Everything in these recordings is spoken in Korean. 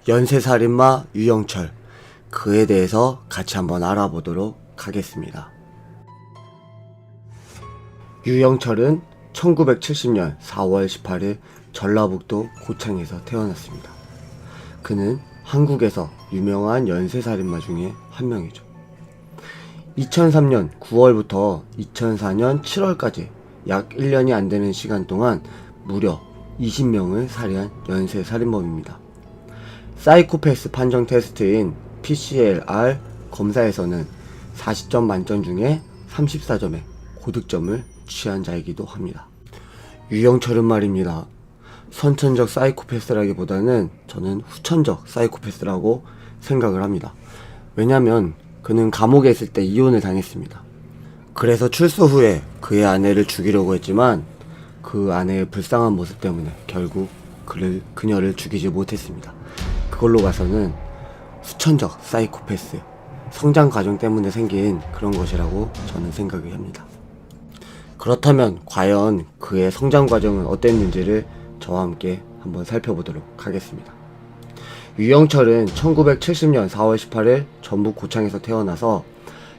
연쇄살인마 유영철, 그에 대해서 같이 한번 알아보도록 하겠습니다. 유영철은 1970년 4월 18일 전라북도 고창에서 태어났습니다. 그는 한국에서 유명한 연쇄살인마 중에 한 명이죠. 2003년 9월부터 2004년 7월까지 약 1년이 안 되는 시간 동안 무려 20명을 살해한 연쇄살인범입니다. 사이코패스 판정 테스트인 PCLR 검사에서는 40점 만점 중에 34점의 고득점을 취한 자이기도 합니다. 유영철은 말입니다. 선천적 사이코패스라기보다는 저는 후천적 사이코패스라고 생각을 합니다. 왜냐면 그는 감옥에 있을 때 이혼을 당했습니다. 그래서 출소 후에 그의 아내를 죽이려고 했지만 그 아내의 불쌍한 모습 때문에 결국 그녀를 죽이지 못했습니다. 그걸로 봐서는 후천적 사이코패스, 성장 과정 때문에 생긴 그런 것이라고 저는 생각을 합니다. 그렇다면 과연 그의 성장 과정은 어땠는지를 저와 함께 한번 살펴보도록 하겠습니다. 유영철은 1970년 4월 18일 전북 고창에서 태어나서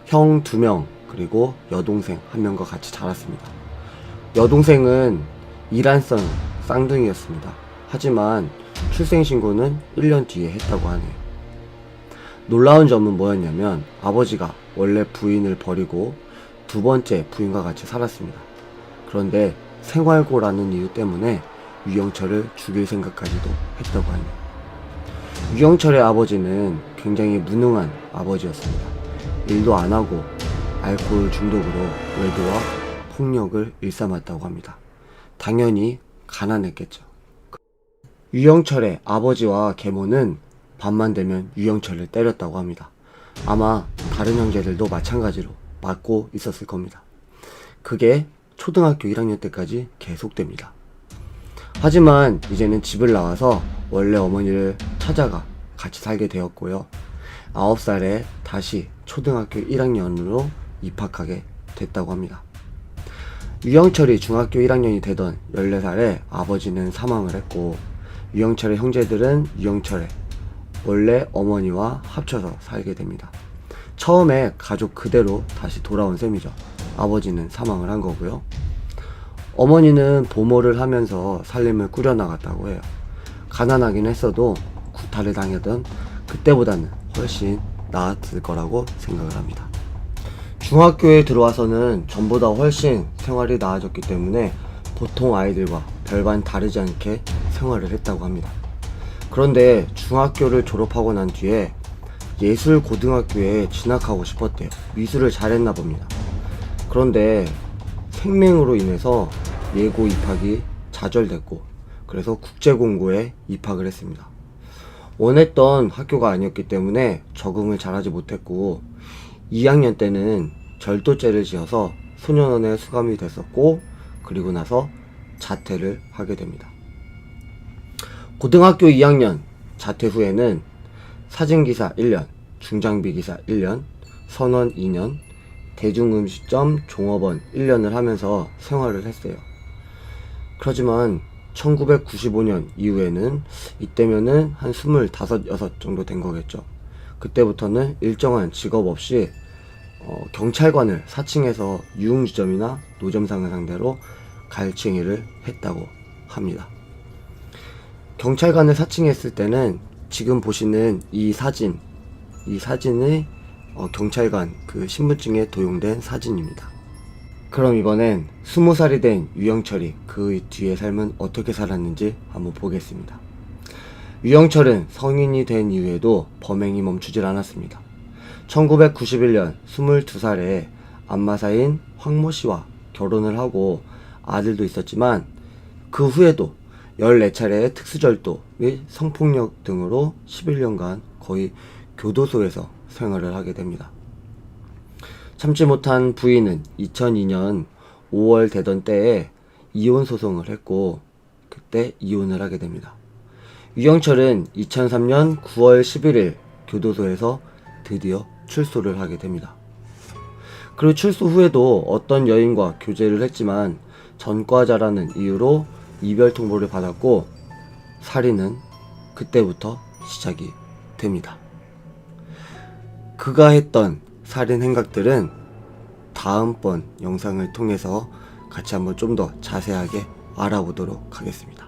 형 2명 그리고 여동생 1명과 같이 자랐습니다. 여동생은 이란성 쌍둥이였습니다. 하지만 출생신고는 1년 뒤에 했다고 하네요. 놀라운 점은 뭐였냐면 아버지가 원래 부인을 버리고 두 번째 부인과 같이 살았습니다. 그런데 생활고라는 이유 때문에 유영철을 죽일 생각까지도 했다고 하네요. 유영철의 아버지는 굉장히 무능한 아버지였습니다. 일도 안 하고 알코올 중독으로 외도와 폭력을 일삼았다고 합니다. 당연히 가난했겠죠. 유영철의 아버지와 계모는 밤만 되면 유영철을 때렸다고 합니다. 아마 다른 형제들도 마찬가지로 맞고 있었을 겁니다. 그게 초등학교 1학년 때까지 계속됩니다. 하지만 이제는 집을 나와서 원래 어머니를 찾아가 같이 살게 되었고요. 9살에 다시 초등학교 1학년으로 입학하게 됐다고 합니다. 유영철이 중학교 1학년이 되던 14살에 아버지는 사망을 했고 유영철의 형제들은 유영철의 원래 어머니와 합쳐서 살게 됩니다. 처음에 가족 그대로 다시 돌아온 셈이죠. 아버지는 사망을 한 거고요. 어머니는 보모를 하면서 살림을 꾸려나갔다고 해요. 가난하긴 했어도 구타를 당하던 그때보다는 훨씬 나았을 거라고 생각을 합니다. 중학교에 들어와서는 전보다 훨씬 생활이 나아졌기 때문에 보통 아이들과 별반 다르지 않게 생활을 했다고 합니다. 그런데 중학교를 졸업하고 난 뒤에 예술고등학교에 진학하고 싶었대요. 미술을 잘했나 봅니다. 그런데 생맹으로 인해서 예고 입학이 좌절됐고 그래서 국제공고에 입학을 했습니다. 원했던 학교가 아니었기 때문에 적응을 잘하지 못했고 2학년 때는 절도죄를 지어서 소년원에 수감이 됐었고 그리고 나서 자퇴를 하게 됩니다. 고등학교 2학년 자퇴 후에는 사진기사 1년, 중장비기사 1년, 선원 2년, 대중음식점 종업원 1년을 하면서 생활을 했어요. 그렇지만 1995년 이후에는 이때면은 한 25, 6 정도 된 거겠죠. 그때부터는 일정한 직업 없이 경찰관을 사칭해서 유흥주점이나 노점상을 상대로 갈취행위를 했다고 합니다. 경찰관을 사칭했을 때는 지금 보시는 이 사진의 경찰관 그 신분증에 도용된 사진입니다. 그럼 이번엔 20살이 된 유영철이 그 뒤의 삶은 어떻게 살았는지 한번 보겠습니다. 유영철은 성인이 된 이후에도 범행이 멈추질 않았습니다. 1991년 22살에 안마사인 황모 씨와 결혼을 하고 아들도 있었지만 그 후에도 14차례의 특수절도 및 성폭력 등으로 11년간 거의 교도소에서 생활을 하게 됩니다. 참지 못한 부인은 2002년 5월 되던 때에 이혼 소송을 했고 그때 이혼을 하게 됩니다. 유영철은 2003년 9월 11일 교도소에서 드디어 출소를 하게 됩니다. 그리고 출소 후에도 어떤 여인과 교제를 했지만 전과자라는 이유로 이별 통보를 받았고 살인은 그때부터 시작이 됩니다. 그가 했던 살인 행각들은 다음번 영상을 통해서 같이 한번 좀 더 자세하게 알아보도록 하겠습니다.